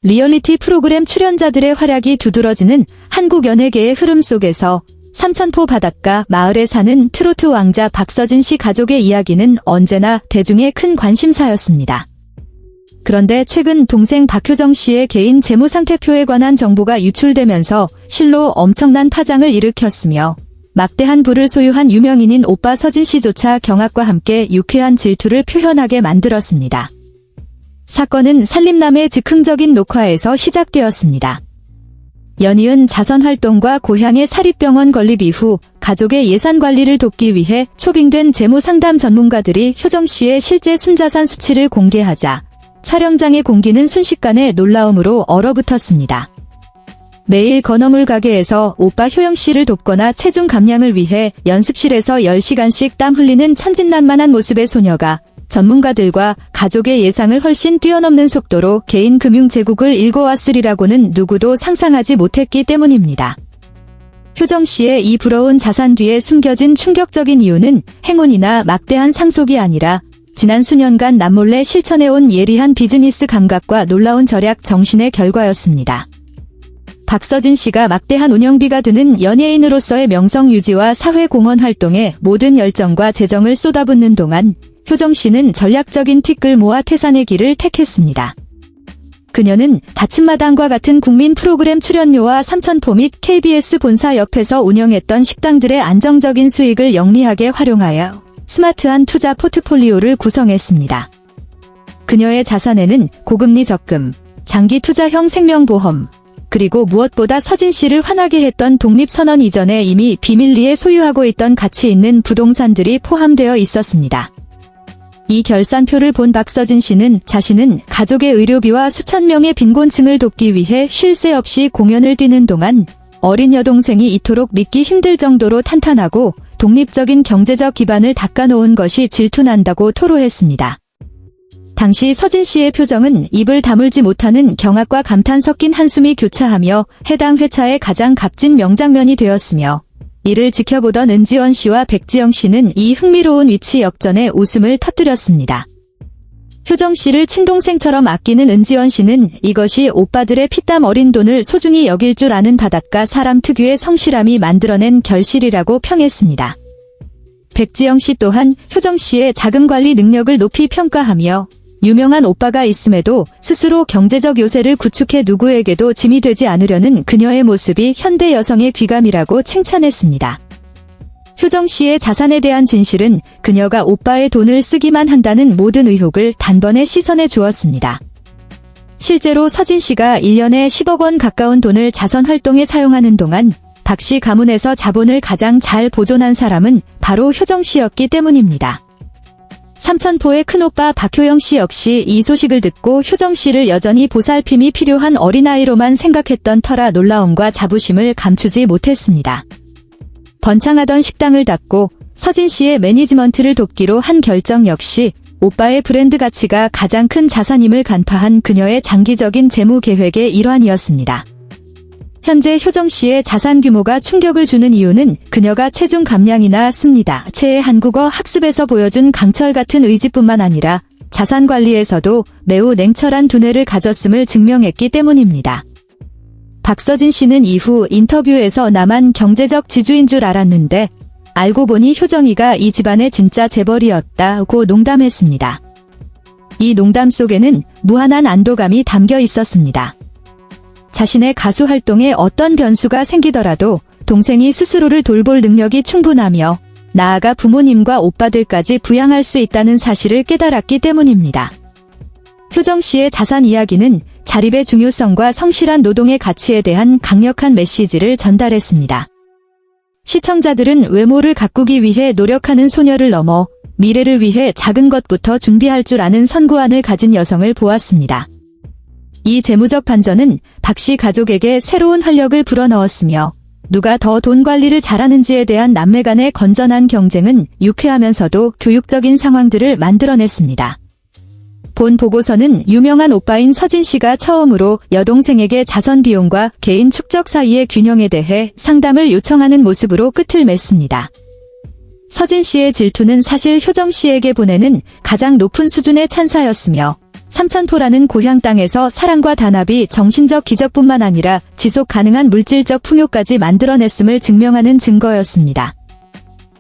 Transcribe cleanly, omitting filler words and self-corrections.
리얼리티 프로그램 출연자들의 활약이 두드러지는 한국 연예계의 흐름 속에서 삼천포 바닷가 마을에 사는 트로트 왕자 박서진 씨 가족의 이야기는 언제나 대중의 큰 관심사였습니다. 그런데 최근 동생 박효정 씨의 개인 재무상태표에 관한 정보가 유출되면서 실로 엄청난 파장을 일으켰으며 막대한 부를 소유한 유명인인 오빠 서진 씨조차 경악과 함께 유쾌한 질투를 표현하게 만들었습니다. 사건은 산림남의 즉흥적인 녹화에서 시작되었습니다. 연이은 자선활동과 고향의 사립병원 건립 이후 가족의 예산 관리를 돕기 위해 초빙된 재무상담 전문가들이 효정 씨의 실제 순자산 수치를 공개하자 촬영장의 공기는 순식간에 놀라움으로 얼어붙었습니다. 매일 건어물 가게에서 오빠 효영 씨를 돕거나 체중 감량을 위해 연습실에서 10시간씩 땀 흘리는 천진난만한 모습의 소녀가 전문가들과 가족의 예상을 훨씬 뛰어넘는 속도로 개인 금융 제국을 일궈왔으리라고는 누구도 상상하지 못했기 때문입니다. 효정 씨의 이 부러운 자산 뒤에 숨겨진 충격적인 이유는 행운이나 막대한 상속이 아니라 지난 수년간 남몰래 실천해온 예리한 비즈니스 감각과 놀라운 절약 정신의 결과였습니다. 박서진 씨가 막대한 운영비가 드는 연예인으로서의 명성 유지와 사회공헌 활동에 모든 열정과 재정을 쏟아붓는 동안 효정 씨는 전략적인 틱을 모아 태산의 길을 택했습니다. 그녀는 다친마당과 같은 국민 프로그램 출연료와 삼천포 및 KBS 본사 옆에서 운영했던 식당들의 안정적인 수익을 영리하게 활용하여 스마트한 투자 포트폴리오를 구성했습니다. 그녀의 자산에는 고금리 적금, 장기 투자형 생명보험, 그리고 무엇보다 서진 씨를 화나게 했던 독립선언 이전에 이미 비밀리에 소유하고 있던 가치 있는 부동산들이 포함되어 있었습니다. 이 결산표를 본 박서진 씨는 자신은 가족의 의료비와 수천 명의 빈곤층을 돕기 위해 쉴 새 없이 공연을 뛰는 동안 어린 여동생이 이토록 믿기 힘들 정도로 탄탄하고 독립적인 경제적 기반을 닦아놓은 것이 질투난다고 토로했습니다. 당시 서진 씨의 표정은 입을 다물지 못하는 경악과 감탄 섞인 한숨이 교차하며 해당 회차의 가장 값진 명장면이 되었으며 이를 지켜보던 은지원 씨와 백지영 씨는 이 흥미로운 위치 역전에 웃음을 터뜨렸습니다. 효정 씨를 친동생처럼 아끼는 은지원 씨는 이것이 오빠들의 피땀 어린 돈을 소중히 여길 줄 아는 바닷가 사람 특유의 성실함이 만들어낸 결실이라고 평했습니다. 백지영 씨 또한 효정 씨의 자금 관리 능력을 높이 평가하며 유명한 오빠가 있음에도 스스로 경제적 요새를 구축해 누구에게도 짐이 되지 않으려는 그녀의 모습이 현대 여성의 귀감이라고 칭찬했습니다. 효정 씨의 자산에 대한 진실은 그녀가 오빠의 돈을 쓰기만 한다는 모든 의혹을 단번에 씻어내 주었습니다. 실제로 서진 씨가 1년에 10억 원 가까운 돈을 자선 활동에 사용하는 동안 박 씨 가문에서 자본을 가장 잘 보존한 사람은 바로 효정 씨였기 때문입니다. 삼천포의 큰오빠 박효영 씨 역시 이 소식을 듣고 효정 씨를 여전히 보살핌이 필요한 어린아이로만 생각했던 터라 놀라움과 자부심을 감추지 못했습니다. 번창하던 식당을 닫고 서진 씨의 매니지먼트를 돕기로 한 결정 역시 오빠의 브랜드 가치가 가장 큰 자산임을 간파한 그녀의 장기적인 재무 계획의 일환이었습니다. 현재 효정 씨의 자산 규모가 충격을 주는 이유는 그녀가 체중 감량이나 씁니다. 체의 한국어 학습에서 보여준 강철 같은 의지뿐만 아니라 자산 관리에서도 매우 냉철한 두뇌를 가졌음을 증명했기 때문입니다. 박서진 씨는 이후 인터뷰에서 나만 경제적 지주인 줄 알았는데 알고 보니 효정이가 이 집안의 진짜 재벌이었다고 농담했습니다. 이 농담 속에는 무한한 안도감이 담겨 있었습니다. 자신의 가수 활동에 어떤 변수가 생기더라도 동생이 스스로를 돌볼 능력이 충분하며 나아가 부모님과 오빠들까지 부양할 수 있다는 사실을 깨달았기 때문입니다. 효정 씨의 자산 이야기는 자립의 중요성과 성실한 노동의 가치에 대한 강력한 메시지를 전달했습니다. 시청자들은 외모를 가꾸기 위해 노력하는 소녀를 넘어 미래를 위해 작은 것부터 준비할 줄 아는 선구안을 가진 여성을 보았습니다. 이 재무적 반전은 박 씨 가족에게 새로운 활력을 불어넣었으며 누가 더 돈 관리를 잘하는지에 대한 남매 간의 건전한 경쟁은 유쾌하면서도 교육적인 상황들을 만들어냈습니다. 본 보고서는 유명한 오빠인 서진 씨가 처음으로 여동생에게 자선 비용과 개인 축적 사이의 균형에 대해 상담을 요청하는 모습으로 끝을 맺습니다. 서진 씨의 질투는 사실 효정 씨에게 보내는 가장 높은 수준의 찬사였으며 삼천포라는 고향 땅에서 사랑과 단합이 정신적 기적뿐만 아니라 지속 가능한 물질적 풍요까지 만들어냈음을 증명하는 증거였습니다.